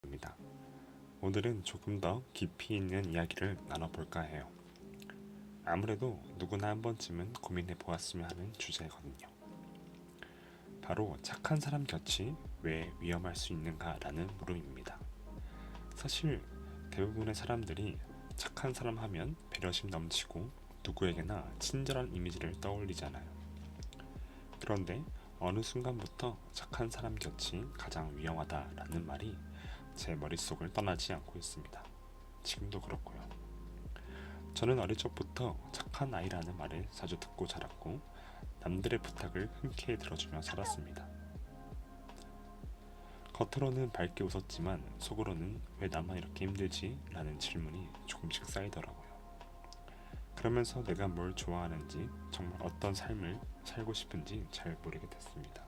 입니다. 오늘은 조금 더 깊이 있는 이야기를 나눠볼까 해요. 아무래도 누구나 한 번쯤은 고민해 보았으면 하는 주제거든요. 바로 착한 사람 곁이 왜 위험할 수 있는가라는 물음입니다. 사실 대부분의 사람들이 착한 사람 하면 배려심 넘치고 누구에게나 친절한 이미지를 떠올리잖아요. 그런데 어느 순간부터 착한 사람 곁이 가장 위험하다라는 말이 제 머릿속을 떠나지 않고 있습니다. 지금도 그렇고요. 저는 어릴 적부터 착한 아이라는 말을 자주 듣고 자랐고 남들의 부탁을 흔쾌히 들어주며 살았습니다. 겉으로는 밝게 웃었지만 속으로는 왜 나만 이렇게 힘들지? 라는 질문이 조금씩 쌓이더라고요. 그러면서 내가 뭘 좋아하는지, 정말 어떤 삶을 살고 싶은지 잘 모르게 됐습니다.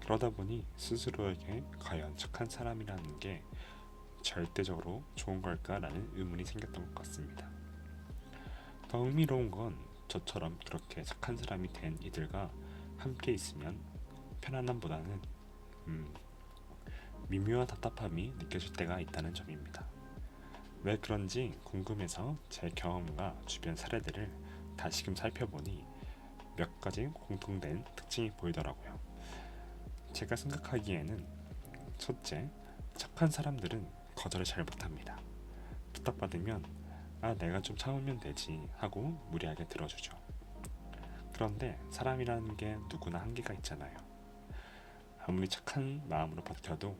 그러다 보니 스스로에게 과연 착한 사람이라는 게 절대적으로 좋은 걸까라는 의문이 생겼던 것 같습니다. 더 흥미로운 건 저처럼 그렇게 착한 사람이 된 이들과 함께 있으면 편안함보다는 미묘한 답답함이 느껴질 때가 있다는 점입니다. 왜 그런지 궁금해서 제 경험과 주변 사례들을 다시금 살펴보니 몇 가지 공통된 특징이 보이더라고요. 제가 생각하기에는 첫째, 착한 사람들은 거절을 잘 못합니다. 부탁받으면 내가 좀 참으면 되지 하고 무리하게 들어주죠. 그런데 사람이라는 게 누구나 한계가 있잖아요. 아무리 착한 마음으로 버텨도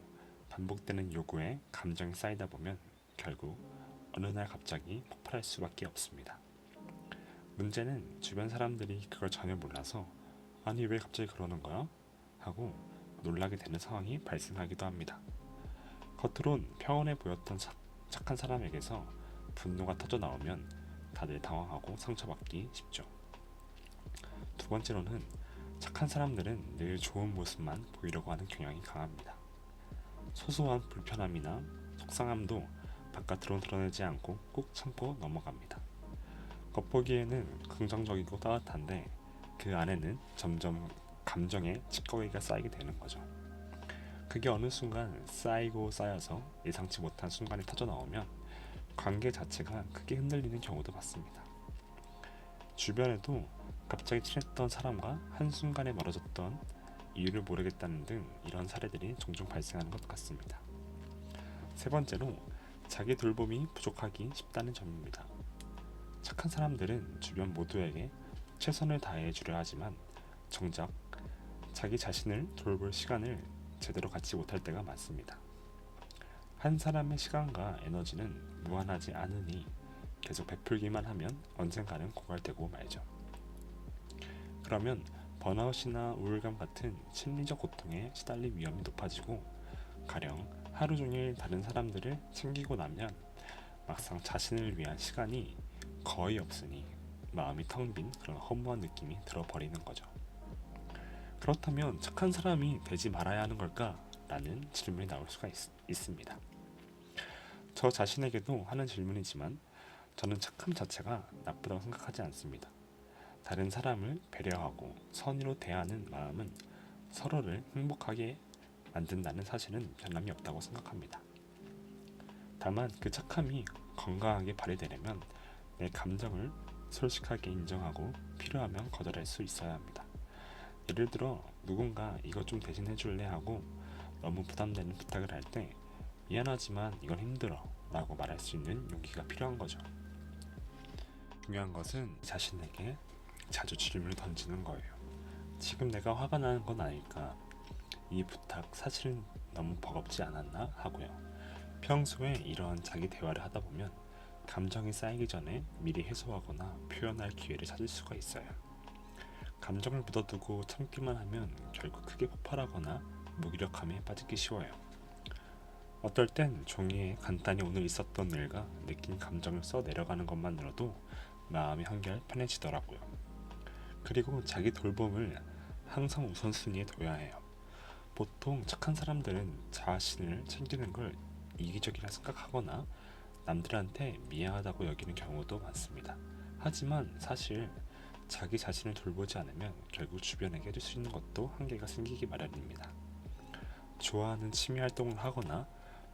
반복되는 요구에 감정이 쌓이다 보면 결국 어느 날 갑자기 폭발할 수밖에 없습니다. 문제는 주변 사람들이 그걸 전혀 몰라서 아니 왜 갑자기 그러는 거야? 하고 놀라게 되는 상황이 발생하기도 합니다. 겉으론 평온해 보였던 착한 사람에게서 분노가 터져 나오면 다들 당황하고 상처받기 쉽죠. 두 번째로는 착한 사람들은 늘 좋은 모습만 보이려고 하는 경향이 강합니다. 소소한 불편함이나 속상함도 바깥으로 드러내지 않고 꾹 참고 넘어갑니다. 겉보기에는 긍정적이고 따뜻한데 그 안에는 점점 감정의 찌꺼기가 쌓이게 되는 거죠. 그게 어느 순간 쌓이고 쌓여서 예상치 못한 순간에 터져 나오면 관계 자체가 크게 흔들리는 경우도 봤습니다. 주변에도 갑자기 친했던 사람과 한순간에 멀어졌던 이유를 모르겠다는 등 이런 사례들이 종종 발생하는 것 같습니다. 세 번째로 자기 돌봄이 부족하기 쉽다는 점입니다. 착한 사람들은 주변 모두에게 최선을 다해 주려 하지만 정작 자기 자신을 돌볼 시간을 제대로 갖지 못할 때가 많습니다. 한 사람의 시간과 에너지는 무한하지 않으니 계속 베풀기만 하면 언젠가는 고갈되고 말죠. 그러면 번아웃이나 우울감 같은 심리적 고통에 시달릴 위험이 높아지고 가령 하루 종일 다른 사람들을 챙기고 나면 막상 자신을 위한 시간이 거의 없으니 마음이 텅 빈 그런 허무한 느낌이 들어버리는 거죠. 그렇다면 착한 사람이 되지 말아야 하는 걸까? 라는 질문이 나올 수가 있습니다. 저 자신에게도 하는 질문이지만 저는 착함 자체가 나쁘다고 생각하지 않습니다. 다른 사람을 배려하고 선의로 대하는 마음은 서로를 행복하게 만든다는 사실은 변함이 없다고 생각합니다. 다만 그 착함이 건강하게 발휘되려면 내 감정을 솔직하게 인정하고 필요하면 거절할 수 있어야 합니다. 예를 들어 누군가 이것 좀 대신해 줄래 하고 너무 부담되는 부탁을 할 때 미안하지만 이건 힘들어 라고 말할 수 있는 용기가 필요한 거죠. 중요한 것은 자신에게 자주 질문을 던지는 거예요. 지금 내가 화가 나는 건 아닐까? 이 부탁 사실은 너무 버겁지 않았나? 하고요. 평소에 이런 자기 대화를 하다 보면 감정이 쌓이기 전에 미리 해소하거나 표현할 기회를 찾을 수가 있어요. 감정을 묻어두고 참기만 하면 결국 크게 폭발하거나 무기력함에 빠지기 쉬워요. 어떨 땐 종이에 간단히 오늘 있었던 일과 느낀 감정을 써 내려가는 것만으로도 마음이 한결 편해지더라고요. 그리고 자기 돌봄을 항상 우선순위에 둬야 해요. 보통 착한 사람들은 자신을 챙기는 걸 이기적이라 생각하거나 남들한테 미안하다고 여기는 경우도 많습니다. 하지만 사실 자기 자신을 돌보지 않으면 결국 주변에게 해줄 수 있는 것도 한계가 생기기 마련입니다. 좋아하는 취미 활동을 하거나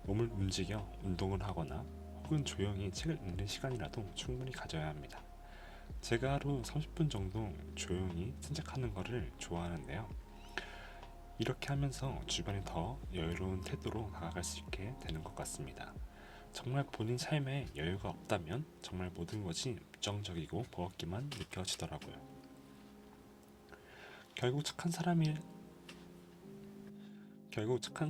몸을 움직여 운동을 하거나 혹은 조용히 책을 읽는 시간이라도 충분히 가져야 합니다. 제가 하루 30분 정도 조용히 산책하는 것을 좋아하는데요. 이렇게 하면서 주변에 더 여유로운 태도로 다가갈 수 있게 되는 것 같습니다. 정말 본인 삶에 여유가 없다면 정말 모든 것이 부정적이고 버겁기만 느껴지더라고요. 결국 착한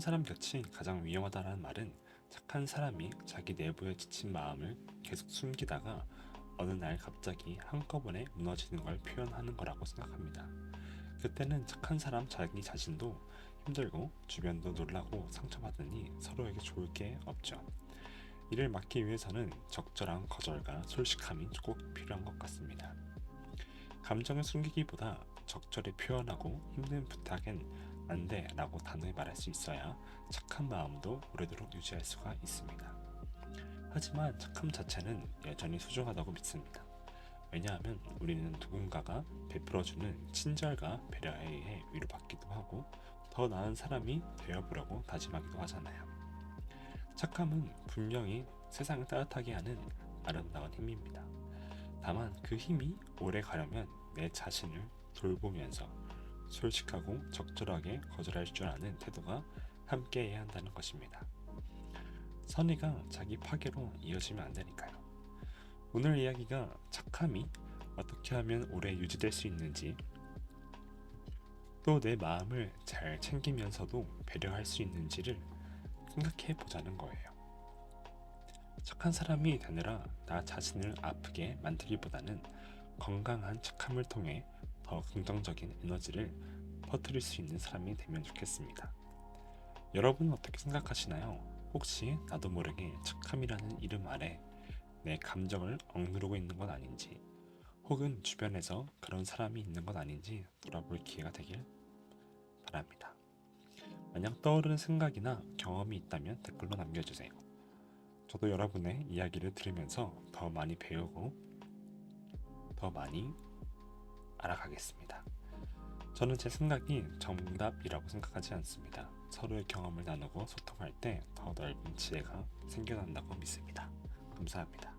사람 곁이 가장 위험하다는 말은 착한 사람이 자기 내부에 지친 마음을 계속 숨기다가 어느 날 갑자기 한꺼번에 무너지는 걸 표현하는 거라고 생각합니다. 그때는 착한 사람 자기 자신도 힘들고 주변도 놀라고 상처받으니 서로에게 좋을 게 없죠. 이를 막기 위해서는 적절한 거절과 솔직함이 꼭 필요한 것 같습니다. 감정을 숨기기보다 적절히 표현하고 힘든 부탁엔 안 돼 라고 단호히 말할 수 있어야 착한 마음도 오래도록 유지할 수가 있습니다. 하지만 착함 자체는 여전히 소중하다고 믿습니다. 왜냐하면 우리는 누군가가 베풀어주는 친절과 배려에 의해 위로받기도 하고 더 나은 사람이 되어보려고 다짐하기도 하잖아요. 착함은 분명히 세상을 따뜻하게 하는 아름다운 힘입니다. 다만 그 힘이 오래 가려면 내 자신을 돌보면서 솔직하고 적절하게 거절할 줄 아는 태도가 함께해야 한다는 것입니다. 선의가 자기 파괴로 이어지면 안 되니까요. 오늘 이야기가 착함이 어떻게 하면 오래 유지될 수 있는지, 또 내 마음을 잘 챙기면서도 배려할 수 있는지를 생각해 보자는 거예요. 착한 사람이 되느라 나 자신을 아프게 만들기보다는 건강한 착함을 통해 더 긍정적인 에너지를 퍼뜨릴 수 있는 사람이 되면 좋겠습니다. 여러분은 어떻게 생각하시나요? 혹시 나도 모르게 착함이라는 이름 아래 내 감정을 억누르고 있는 건 아닌지, 혹은 주변에서 그런 사람이 있는 건 아닌지 돌아볼 기회가 되길 바랍니다. 만약 떠오르는 생각이나 경험이 있다면 댓글로 남겨주세요. 저도 여러분의 이야기를 들으면서 더 많이 배우고 더 많이 알아가겠습니다. 저는 제 생각이 정답이라고 생각하지 않습니다. 서로의 경험을 나누고 소통할 때 더 넓은 지혜가 생겨난다고 믿습니다. 감사합니다.